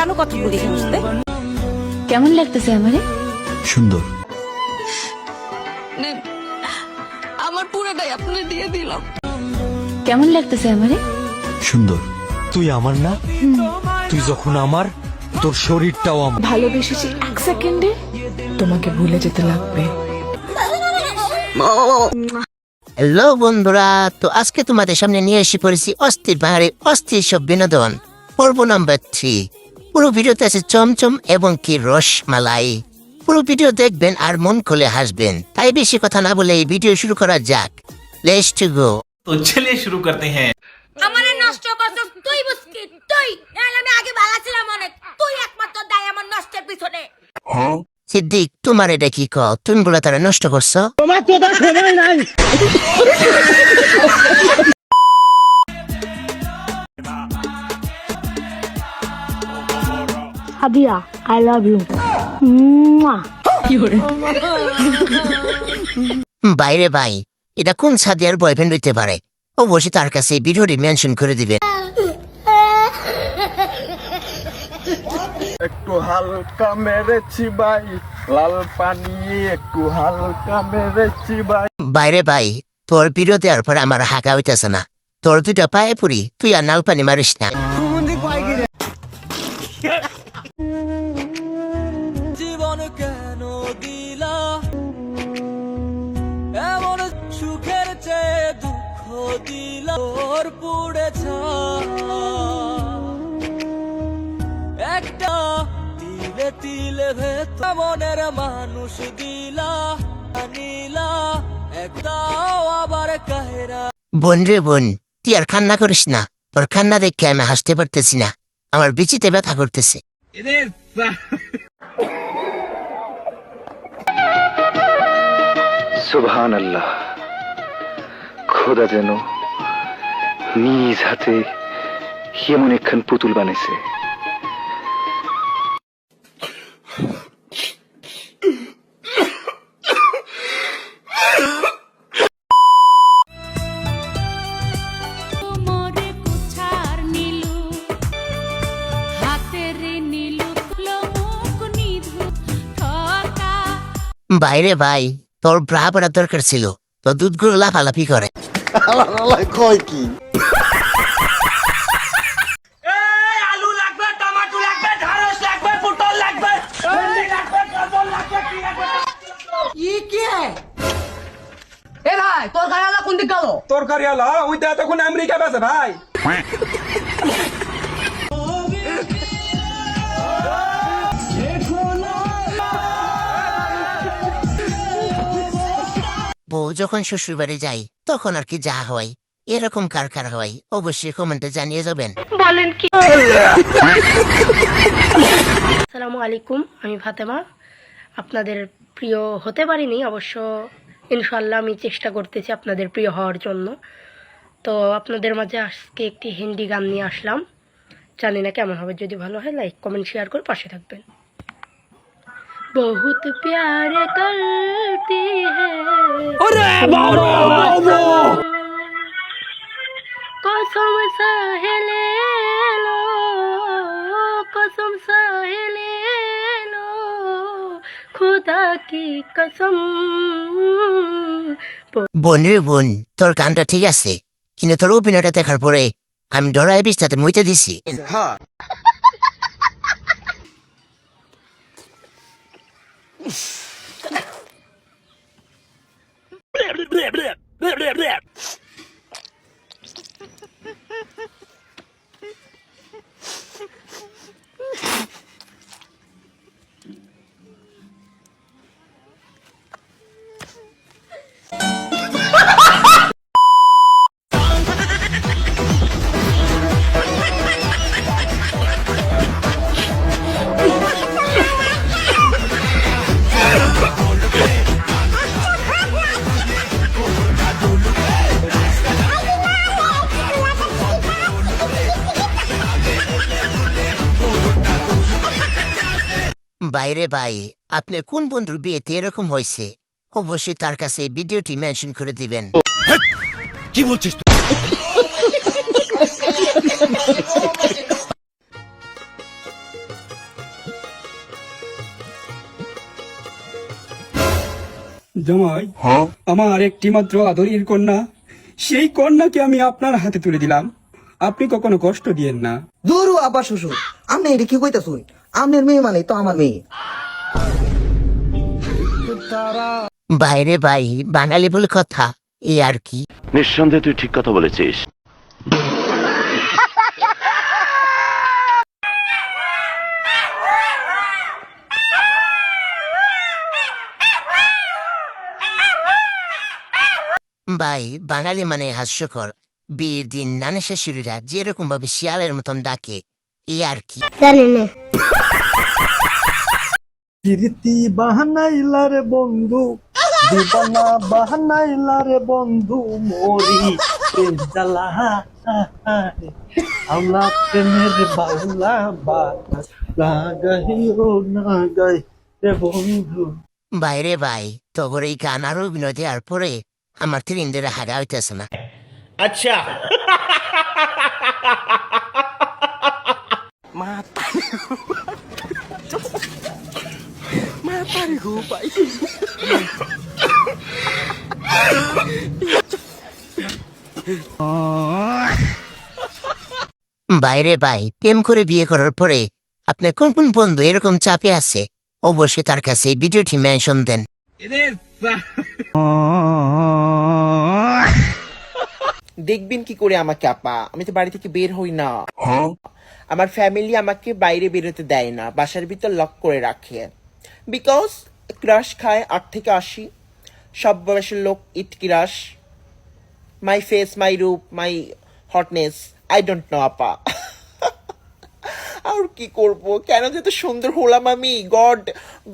কেন কথা বলি সাথে? কেমন লাগতেছে আমারে? সুন্দর। আমার পুরোটাই আপনার দিয়ে দিলাম। কেমন লাগতেছে আমারে? সুন্দর। তুই আমার না, তুই যখন আমার, তোর শরীরটাও আমার। ভালোবেসেছি 1 সেকেন্ডে, তোমাকে ভুলে যেতে লাগবে। হ্যালো বন্ধুরা, তো আজকে তোমাদের সামনে নিয়ে এসে পড়েছি অস্থির পাহাড়ে অস্থির সব বিনোদন পর্ব নাম্বার 3। পুরো ভিডিওতে আছে চমচম এবং কি রসমালাই। পুরো ভিডিও দেখবেন আর মন খুলে হাসবেন। তাই বেশি কথা না বলে এই ভিডিও শুরু করা যাক। Let's to go. तो चलिए शुरू करते हैं। আমারে নষ্ট করছ তুই বুঝকি তুই, নাহলে আমি আগে ভালো ছিলাম অনেক। তুই একমাত্র দায় আমার নষ্টের পিছনে। সিদ্দিক, তোমার এটা কি কও? তুমি বলে তারা নষ্ট করছো? Sadia I love you. বাইরে ভাই, এটা কোন সাদিয়ার বয়ফ্রেন্ড হইতে পারে? অবশ্যই তার কাছে ভিডিওটি মেনশন করে দিবেন। একটু হালকা মেরেছি ভাই, লাল পানি একটু হালকা মেরেছি ভাই। বাইরে ভাই, তোর ভিডিও দেওয়ার পর আমার হাঁকা হইতেছে না। তোর দুটা পায়ে পুরি, তুই আর নাল পানি মারিস না। জীবন কেন দিলা এমন সুখের চেয়ে দুঃখ দিলা, ওর পুড়েছ একটা তিলে তিলে ভেতর মনের মানুষ দিলা নীলা একটাও আবার কাহেরা। বোন রে বোন, তুই আর কান্না করিস না। তোর কান্না দেখে আমি হাসতে পারতেছি না, আমার বিচিতে ব্যথা করতেছে। সুবহান আল্লাহ, খোদা যেন নিজ হাতে এমন একখান পুতুল বানাইছে। বাইরে ভাই, তোর ব্রা পড়া দরকার ছিল। তোর দুধগুলো লাফালাফি করে। কয় কি? আলু লাগবে, টমেটো লাগবে, ঢেঁড়স লাগবে, পটল লাগবে, ভেন্ডি লাগবে, গাজর লাগবে, কি লাগবে? এ ভাই, তোর গাড়ি কোন দিক গেল? তরকারি আলা ওই তো তখন আমেরিকা বেছে ভাই। বউ যখন শ্বশুর বাড়ি যাই তখন আর কি যা হয়, এরকম কার কার হয় অবশ্যই কমেন্টে জানিয়ে যাবেন। বলেন কি? আসসালামু আলাইকুম, আমি ফাতেমা। আপনাদের প্রিয় হতে পারিনি অবশ্য, ইনশাআল্লাহ আমি চেষ্টা করতেছি আপনাদের প্রিয় হওয়ার জন্য। তো আপনাদের মাঝে আজকে একটি হিন্দি গান নিয়ে আসলাম। জানি না কেমন হবে, যদি ভালো হয় লাইক কমেন্ট শেয়ার করে পাশে থাকবেন। बहुत प्यार करती है कसम सहे ले लो, कसम सहे ले लो, खुदा की कसम। বোন রে বোন, তোর গানটা ঠিক আছে, কিন্তু তোর অভিনয়টা দেখার পরে আমি ডরায় বিস্তাতে মইতে দিছি। বাইরে ভাই, আপনি কোন বন্ধুর বিয়েতে এরকম হয়েছে? অবশ্যই তার কাছে ভিডিওটি মেনশন করে দিবেন। কি বলছিস? জামাই আমার একটি মাত্র আদরের কন্যা, সেই কন্যাকে আমি আপনার হাতে তুলে দিলাম, আপনি কখনো কষ্ট দিয়েন না। দূরু আব্বা শ্বশুর, আপনি এটা কি কইতাছুন? আপনার মেয়ে মানে তো আমার মেয়ে। বাইরে ভাই, বাঙালি বলে কথা, এই আর কি। নিঃসন্দেহে তুই ঠিক কথা বলেছিস। ভাই, বাঙালি মানে হাস্যকর। বিয়ের দিন নানা শাশুড়িরা যেরকম ভাবে শিয়ালের মতন ডাকে, এই আর কি। কীর্তি বাহানাইলা রে বন্ধু, দিবানা বাহানাইলা রে বন্ধু, মরি প্রেম জ্বালা আওলা প্রেমের বাউলা বাতাস লাগাইও না গাই রে বন্ধু। বাইরে ভাই, তবর এই গান আরো অভিনয় দেওয়ার পরে আমার তিরিন্দের হারা হইতেছে না। আচ্ছা বাইরে ভাই, প্রেম করে বিয়ে করার পরে আপনার কোন কোন বন্ধু এরকম চাপে আছে, অবশ্যই তার কাছে এই ভিডিওটি মেনশন দেন। দেখবেন কি করে আমাকে আপা, আমি তো বাড়ি থেকে বের হই না। আমার ফ্যামিলি আমাকে বাইরে বেরোতে দেয় না, বাসার ভিতর লক করে রাখে। বিকজ ক্রাশ খায় 8 থেকে 80, সব বয়সের লোক ইট ক্রাশ। মাই ফেস, মাই রূপ, মাই হটনেস, আই ডোন্ট নো আপা। আর কি করব, কেন যে এত সুন্দর হলাম আমি?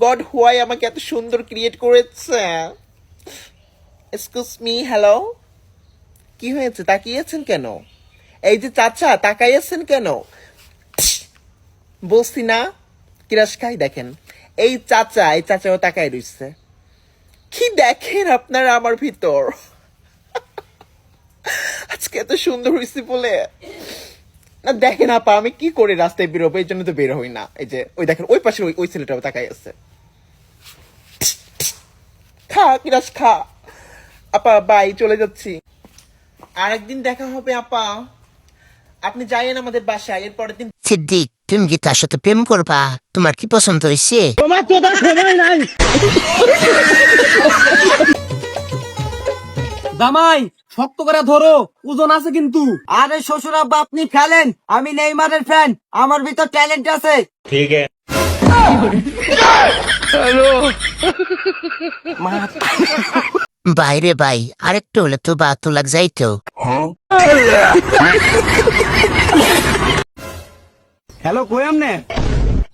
গড হোয়াই আমাকে এত সুন্দর ক্রিয়েট করেছে? এক্সকিউজ মি, হ্যালো, কি হয়েছে? তাকিয়েছেন কেন? এই যে চাচা, তাকাইয়েছেন কেন? বলছি না কিরাস খাই। দেখেন এই চাচাও তাকাই রইছে। কি দেখেন আপনারা আমার ভিতর? আজকে এত সুন্দর হয়েছে বলে না। দেখেন আপা, আমি কি করে রাস্তায় বেরোবো, এই জন্য তো বের হই না। এই যে ওই দেখেন, ওই পাশে ওই ছেলেটাও তাকাই আছে। খা কিরাস খা। আপা বাই, চলে যাচ্ছি। আরেকদিন দেখা হবে আপা, আপনি যাইয়েন আমাদের বাসায়। এর পরের দিন সিদ্দিক, তুমি কি তার সাথে প্রেম করবা? তোমার কি পছন্দ হয়েছে? জামাই শক্ত করে ধরো, ওজন আছে কিন্তু। আরে শ্বশুর আব্বা, আপনি খেলেন, আমি নেইমারের ফ্যান, আমার ভিতর ট্যালেন্ট আছে। ঠিক আছে। বাইরে ভাই, আরেকটু হলে তো বা তো লাগ যাইতো। হ্যালো, কই আমনে?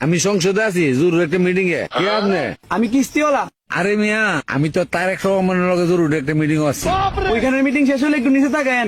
আমি সংসদে আছি, জরুরি একটা মিটিং এ। কে আপনি? আমি কিস্তিওয়ালা। আরে মিয়া, আমি তো তারেক রহমানের লগে জরুরি একটা মিটিং আছে। ওইখানের মিটিং শেষ হলে একটু নিচে থাকেন।